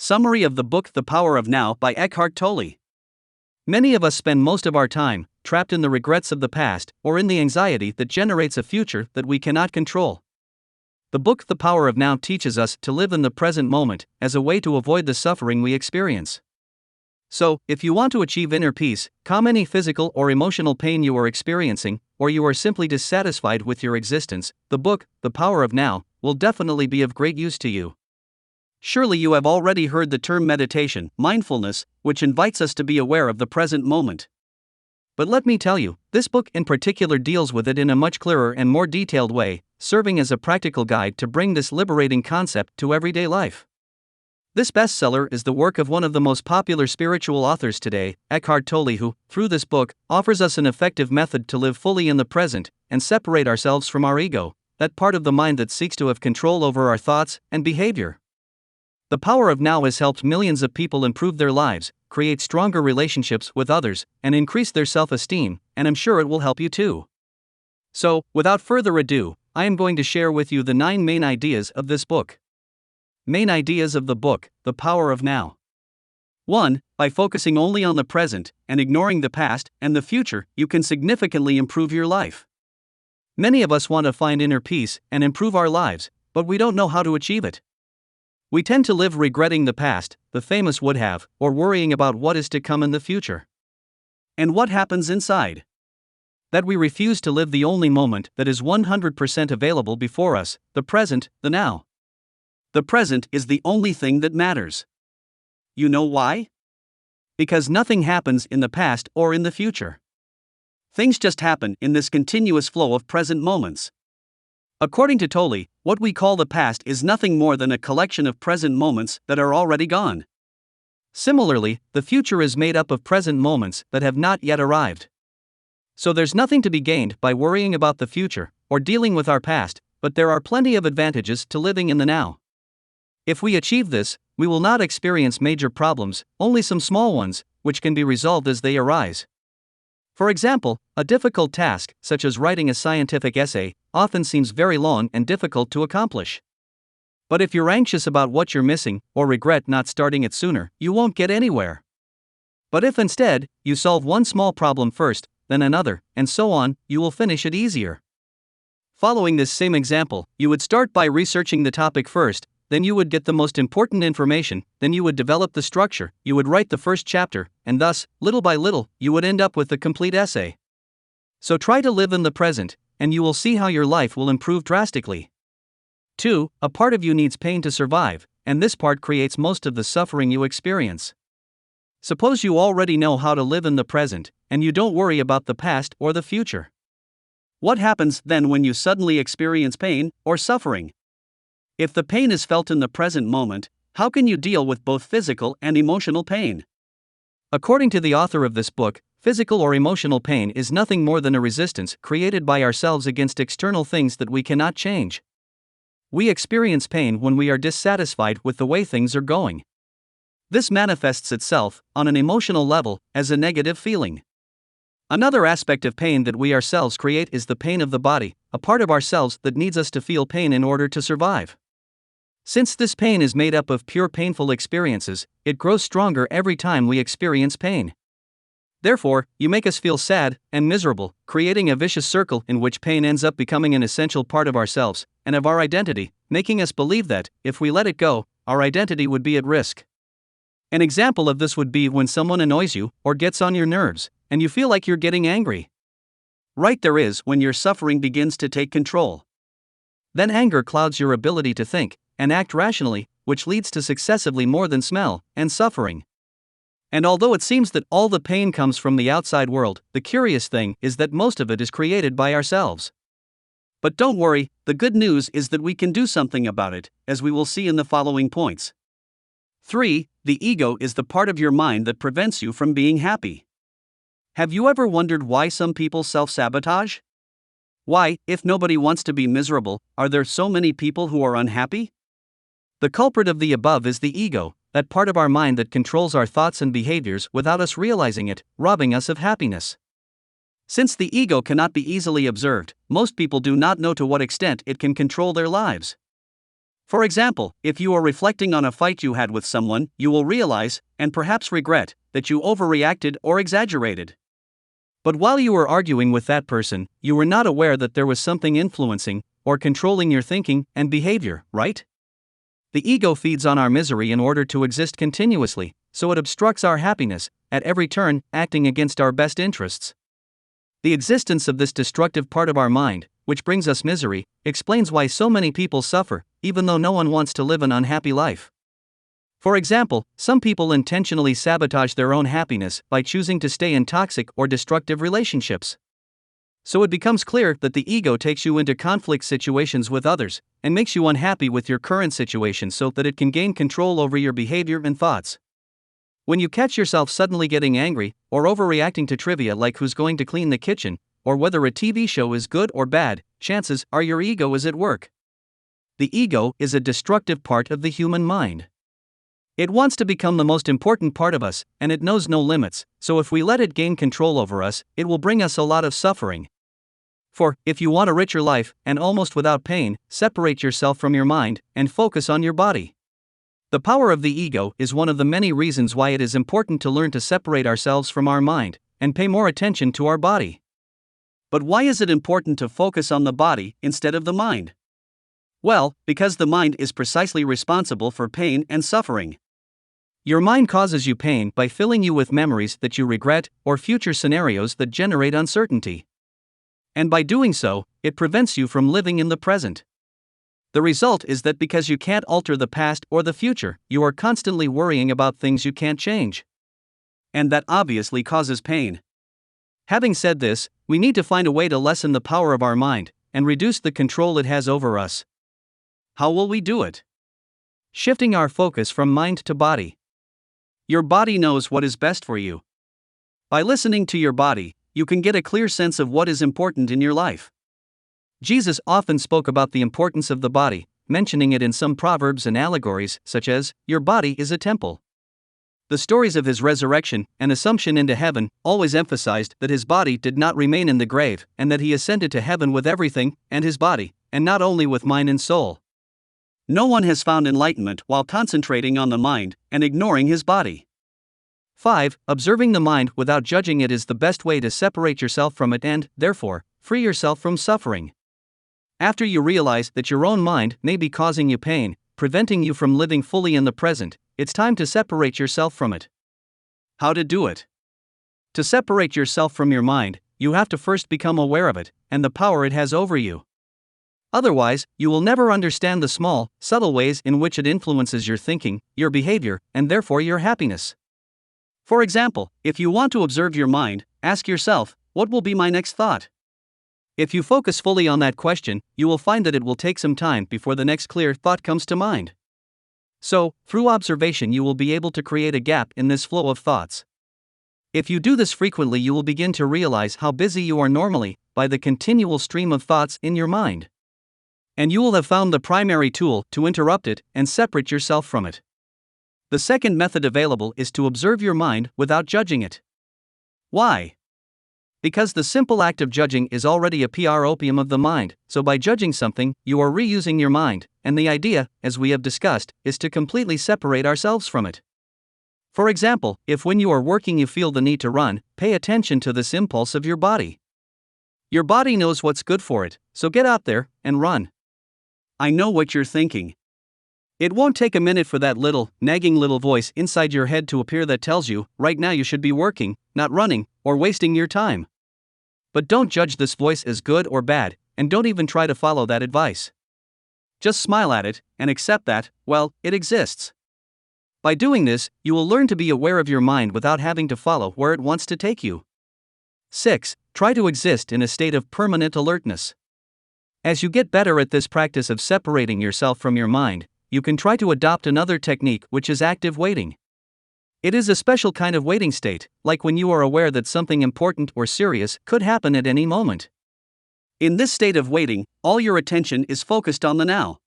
Summary of the book The Power of Now by Eckhart Tolle. Many of us spend most of our time trapped in the regrets of the past or in the anxiety that generates a future that we cannot control. The book The Power of Now teaches us to live in the present moment as a way to avoid the suffering we experience. So, if you want to achieve inner peace, calm any physical or emotional pain you are experiencing, or you are simply dissatisfied with your existence, the book, The Power of Now, will definitely be of great use to you. Surely you have already heard the term meditation, mindfulness, which invites us to be aware of the present moment. But let me tell you, this book in particular deals with it in a much clearer and more detailed way, serving as a practical guide to bring this liberating concept to everyday life. This bestseller is the work of one of the most popular spiritual authors today, Eckhart Tolle, who, through this book, offers us an effective method to live fully in the present and separate ourselves from our ego, that part of the mind that seeks to have control over our thoughts and behavior. The Power of Now has helped millions of people improve their lives, create stronger relationships with others, and increase their self-esteem, and I'm sure it will help you too. So, without further ado, I am going to share with you the 9 main ideas of this book. Main ideas of the book, The Power of Now. 1. By focusing only on the present and ignoring the past and the future, you can significantly improve your life. Many of us want to find inner peace and improve our lives, but we don't know how to achieve it. We tend to live regretting the past, the famous would have, or worrying about what is to come in the future. And what happens inside? That we refuse to live the only moment that is 100% available before us, the present, the now. The present is the only thing that matters. You know why? Because nothing happens in the past or in the future. Things just happen in this continuous flow of present moments. According to Tolle, what we call the past is nothing more than a collection of present moments that are already gone. Similarly, the future is made up of present moments that have not yet arrived. So there's nothing to be gained by worrying about the future or dealing with our past, but there are plenty of advantages to living in the now. If we achieve this, we will not experience major problems, only some small ones, which can be resolved as they arise. For example, a difficult task, such as writing a scientific essay, often seems very long and difficult to accomplish. But if you're anxious about what you're missing, or regret not starting it sooner, you won't get anywhere. But if instead, you solve one small problem first, then another, and so on, you will finish it easier. Following this same example, you would start by researching the topic first, then you would get the most important information, then you would develop the structure, you would write the first chapter, and thus, little by little, you would end up with the complete essay. So try to live in the present, and you will see how your life will improve drastically. 2. A part of you needs pain to survive, and this part creates most of the suffering you experience. Suppose you already know how to live in the present, and you don't worry about the past or the future. What happens then when you suddenly experience pain or suffering? If the pain is felt in the present moment, how can you deal with both physical and emotional pain? According to the author of this book, physical or emotional pain is nothing more than a resistance created by ourselves against external things that we cannot change. We experience pain when we are dissatisfied with the way things are going. This manifests itself, on an emotional level, as a negative feeling. Another aspect of pain that we ourselves create is the pain of the body, a part of ourselves that needs us to feel pain in order to survive. Since this pain is made up of pure painful experiences, it grows stronger every time we experience pain. Therefore, you make us feel sad and miserable, creating a vicious circle in which pain ends up becoming an essential part of ourselves and of our identity, making us believe that, if we let it go, our identity would be at risk. An example of this would be when someone annoys you or gets on your nerves, and you feel like you're getting angry. Right there is when your suffering begins to take control. Then anger clouds your ability to think and act rationally, which leads to successively more than smell and suffering. And although it seems that all the pain comes from the outside world, the curious thing is that most of it is created by ourselves. But don't worry, the good news is that we can do something about it, as we will see in the following points. 3. The ego is the part of your mind that prevents you from being happy. Have you ever wondered why some people self-sabotage? Why, if nobody wants to be miserable, are there so many people who are unhappy? The culprit of the above is the ego, that part of our mind that controls our thoughts and behaviors without us realizing it, robbing us of happiness. Since the ego cannot be easily observed, most people do not know to what extent it can control their lives. For example, if you are reflecting on a fight you had with someone, you will realize, and perhaps regret, that you overreacted or exaggerated. But while you were arguing with that person, you were not aware that there was something influencing or controlling your thinking and behavior, right? The ego feeds on our misery in order to exist continuously, so it obstructs our happiness, at every turn, acting against our best interests. The existence of this destructive part of our mind, which brings us misery, explains why so many people suffer, even though no one wants to live an unhappy life. For example, some people intentionally sabotage their own happiness by choosing to stay in toxic or destructive relationships. So it becomes clear that the ego takes you into conflict situations with others, and makes you unhappy with your current situation so that it can gain control over your behavior and thoughts. When you catch yourself suddenly getting angry, or overreacting to trivia like who's going to clean the kitchen, or whether a TV show is good or bad, chances are your ego is at work. The ego is a destructive part of the human mind. It wants to become the most important part of us, and it knows no limits, so if we let it gain control over us, it will bring us a lot of suffering. For, if you want a richer life, and almost without pain, separate yourself from your mind, and focus on your body. The power of the ego is one of the many reasons why it is important to learn to separate ourselves from our mind, and pay more attention to our body. But why is it important to focus on the body instead of the mind? Well, because the mind is precisely responsible for pain and suffering. Your mind causes you pain by filling you with memories that you regret, or future scenarios that generate uncertainty. And by doing so, it prevents you from living in the present. The result is that because you can't alter the past or the future, you are constantly worrying about things you can't change. And that obviously causes pain. Having said this, we need to find a way to lessen the power of our mind, and reduce the control it has over us. How will we do it? Shifting our focus from mind to body. Your body knows what is best for you. By listening to your body, you can get a clear sense of what is important in your life. Jesus often spoke about the importance of the body, mentioning it in some proverbs and allegories, such as, "Your body is a temple." The stories of his resurrection and assumption into heaven always emphasized that his body did not remain in the grave, and that he ascended to heaven with everything, and his body, and not only with mind and soul. No one has found enlightenment while concentrating on the mind and ignoring his body. 5. Observing the mind without judging it is the best way to separate yourself from it and, therefore, free yourself from suffering. After you realize that your own mind may be causing you pain, preventing you from living fully in the present, it's time to separate yourself from it. How to do it? To separate yourself from your mind, you have to first become aware of it, and the power it has over you. Otherwise, you will never understand the small, subtle ways in which it influences your thinking, your behavior, and therefore your happiness. For example, if you want to observe your mind, ask yourself, what will be my next thought? If you focus fully on that question, you will find that it will take some time before the next clear thought comes to mind. So, through observation you will be able to create a gap in this flow of thoughts. If you do this frequently, you will begin to realize how busy you are normally by the continual stream of thoughts in your mind. And you will have found the primary tool to interrupt it and separate yourself from it. The second method available is to observe your mind without judging it. Why? Because the simple act of judging is already a PR opium of the mind, so by judging something, you are reusing your mind, and the idea, as we have discussed, is to completely separate ourselves from it. For example, if when you are working you feel the need to run, pay attention to this impulse of your body. Your body knows what's good for it, so get out there and run. I know what you're thinking. It won't take a minute for that nagging little voice inside your head to appear that tells you, right now you should be working, not running, or wasting your time. But don't judge this voice as good or bad, and don't even try to follow that advice. Just smile at it, and accept that, well, it exists. By doing this, you will learn to be aware of your mind without having to follow where it wants to take you. 6. Try to exist in a state of permanent alertness. As you get better at this practice of separating yourself from your mind, you can try to adopt another technique, which is active waiting. It is a special kind of waiting state, like when you are aware that something important or serious could happen at any moment. In this state of waiting, all your attention is focused on the now.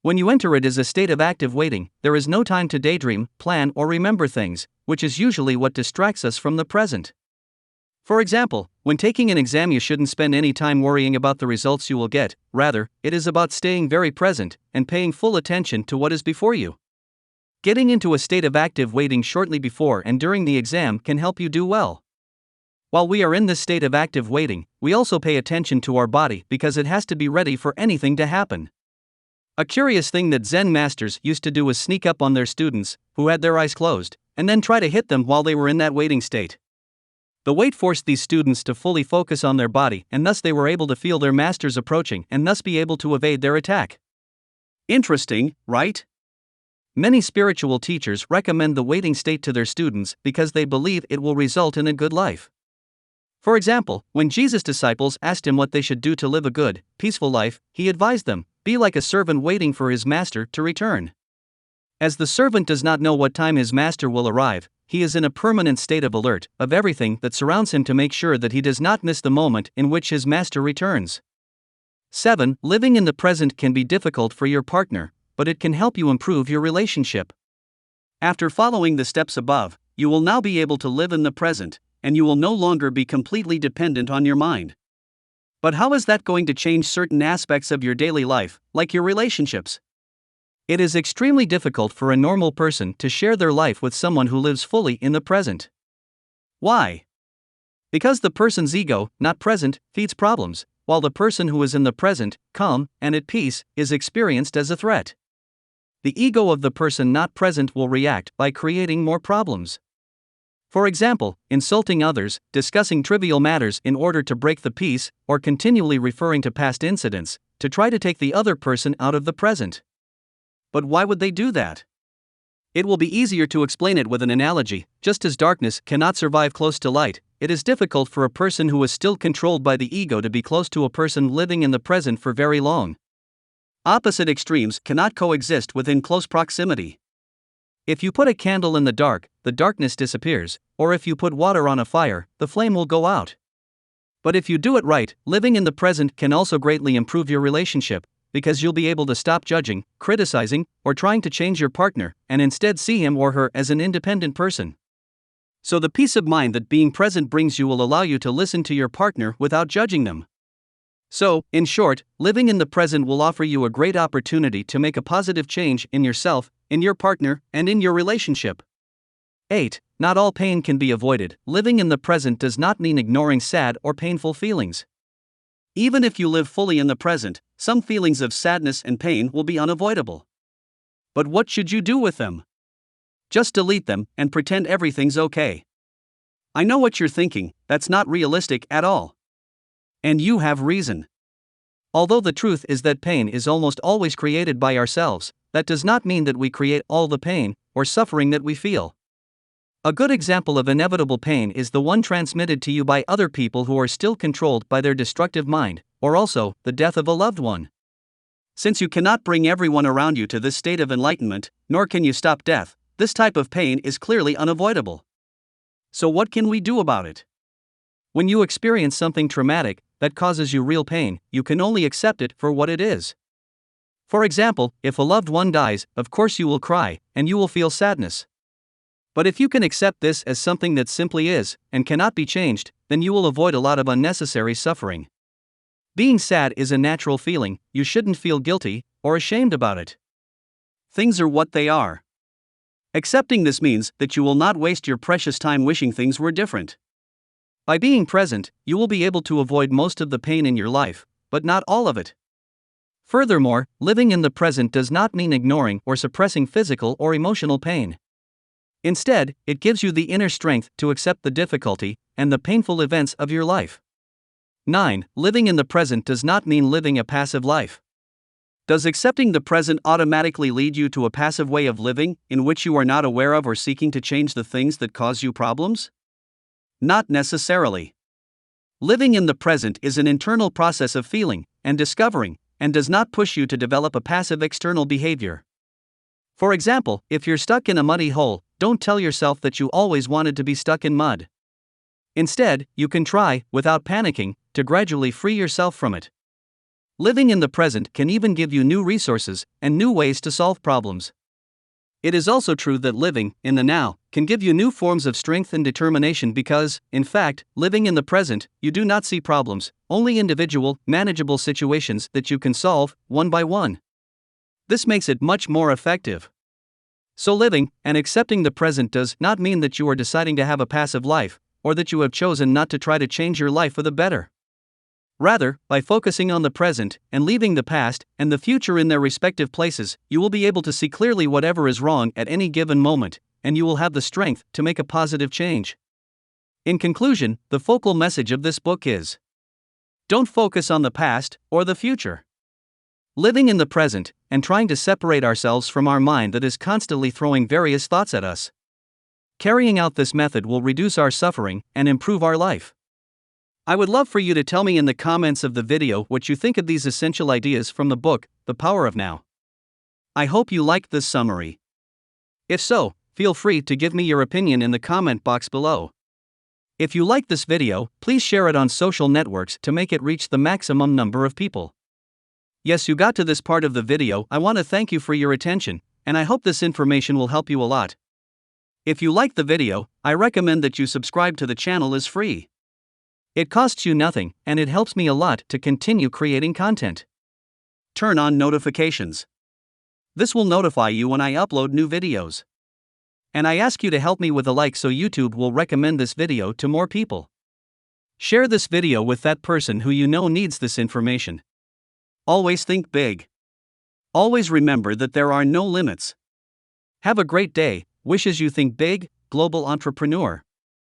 When you enter it as a state of active waiting, there is no time to daydream, plan, or remember things, which is usually what distracts us from the present. For example, when taking an exam, you shouldn't spend any time worrying about the results you will get, rather, it is about staying very present and paying full attention to what is before you. Getting into a state of active waiting shortly before and during the exam can help you do well. While we are in this state of active waiting, we also pay attention to our body because it has to be ready for anything to happen. A curious thing that Zen masters used to do was sneak up on their students, who had their eyes closed, and then try to hit them while they were in that waiting state. The wait forced these students to fully focus on their body, and thus they were able to feel their masters approaching and thus be able to evade their attack. Interesting, right? Many spiritual teachers recommend the waiting state to their students because they believe it will result in a good life. For example, when Jesus' disciples asked him what they should do to live a good, peaceful life, he advised them, "Be like a servant waiting for his master to return." As the servant does not know what time his master will arrive, he is in a permanent state of alert of everything that surrounds him to make sure that he does not miss the moment in which his master returns. 7. Living in the present can be difficult for your partner, but it can help you improve your relationship. After following the steps above, you will now be able to live in the present, and you will no longer be completely dependent on your mind. But how is that going to change certain aspects of your daily life, like your relationships? It is extremely difficult for a normal person to share their life with someone who lives fully in the present. Why? Because the person's ego, not present, feeds problems, while the person who is in the present, calm, and at peace, is experienced as a threat. The ego of the person not present will react by creating more problems. For example, insulting others, discussing trivial matters in order to break the peace, or continually referring to past incidents, to try to take the other person out of the present. But why would they do that? It will be easier to explain it with an analogy. Just as darkness cannot survive close to light, it is difficult for a person who is still controlled by the ego to be close to a person living in the present for very long. Opposite extremes cannot coexist within close proximity. If you put a candle in the darkness disappears, or if you put water on a fire, the flame will go out. But if you do it right, living in the present can also greatly improve your relationship, because you'll be able to stop judging, criticizing, or trying to change your partner, and instead see him or her as an independent person. So the peace of mind that being present brings you will allow you to listen to your partner without judging them. So, in short, living in the present will offer you a great opportunity to make a positive change in yourself, in your partner, and in your relationship. 8. Not all pain can be avoided. Living in the present does not mean ignoring sad or painful feelings. Even if you live fully in the present, some feelings of sadness and pain will be unavoidable. But what should you do with them? Just delete them and pretend everything's okay. I know what you're thinking, that's not realistic at all. And you have reason. Although the truth is that pain is almost always created by ourselves, that does not mean that we create all the pain or suffering that we feel. A good example of inevitable pain is the one transmitted to you by other people who are still controlled by their destructive mind, or also the death of a loved one. Since you cannot bring everyone around you to this state of enlightenment, nor can you stop death, this type of pain is clearly unavoidable. So what can we do about it? When you experience something traumatic that causes you real pain, you can only accept it for what it is. For example, if a loved one dies, of course you will cry, and you will feel sadness. But if you can accept this as something that simply is, and cannot be changed, then you will avoid a lot of unnecessary suffering. Being sad is a natural feeling, you shouldn't feel guilty or ashamed about it. Things are what they are. Accepting this means that you will not waste your precious time wishing things were different. By being present, you will be able to avoid most of the pain in your life, but not all of it. Furthermore, living in the present does not mean ignoring or suppressing physical or emotional pain. Instead, it gives you the inner strength to accept the difficulty and the painful events of your life. 9. Living in the present does not mean living a passive life. Does accepting the present automatically lead you to a passive way of living, in which you are not aware of or seeking to change the things that cause you problems? Not necessarily. Living in the present is an internal process of feeling and discovering, and does not push you to develop a passive external behavior. For example, if you're stuck in a muddy hole, don't tell yourself that you always wanted to be stuck in mud. Instead, you can try, without panicking, to gradually free yourself from it. Living in the present can even give you new resources and new ways to solve problems. It is also true that living in the now can give you new forms of strength and determination because, in fact, living in the present, you do not see problems, only individual, manageable situations that you can solve, one by one. This makes it much more effective. So, living and accepting the present does not mean that you are deciding to have a passive life, or that you have chosen not to try to change your life for the better. Rather, by focusing on the present and leaving the past and the future in their respective places, you will be able to see clearly whatever is wrong at any given moment, and you will have the strength to make a positive change. In conclusion, the focal message of this book is: don't focus on the past or the future. Living in the present and trying to separate ourselves from our mind that is constantly throwing various thoughts at us. Carrying out this method will reduce our suffering and improve our life. I would love for you to tell me in the comments of the video what you think of these essential ideas from the book, The Power of Now. I hope you liked this summary. If so, feel free to give me your opinion in the comment box below. If you like this video, please share it on social networks to make it reach the maximum number of people. Yes, you got to this part of the video. I want to thank you for your attention, and I hope this information will help you a lot. If you like the video, I recommend that you subscribe to the channel as free. It costs you nothing, and it helps me a lot to continue creating content. Turn on notifications. This will notify you when I upload new videos. And I ask you to help me with a like so YouTube will recommend this video to more people. Share this video with that person who you know needs this information. Always think big. Always remember that there are no limits. Have a great day. Wishes you think big, global entrepreneur.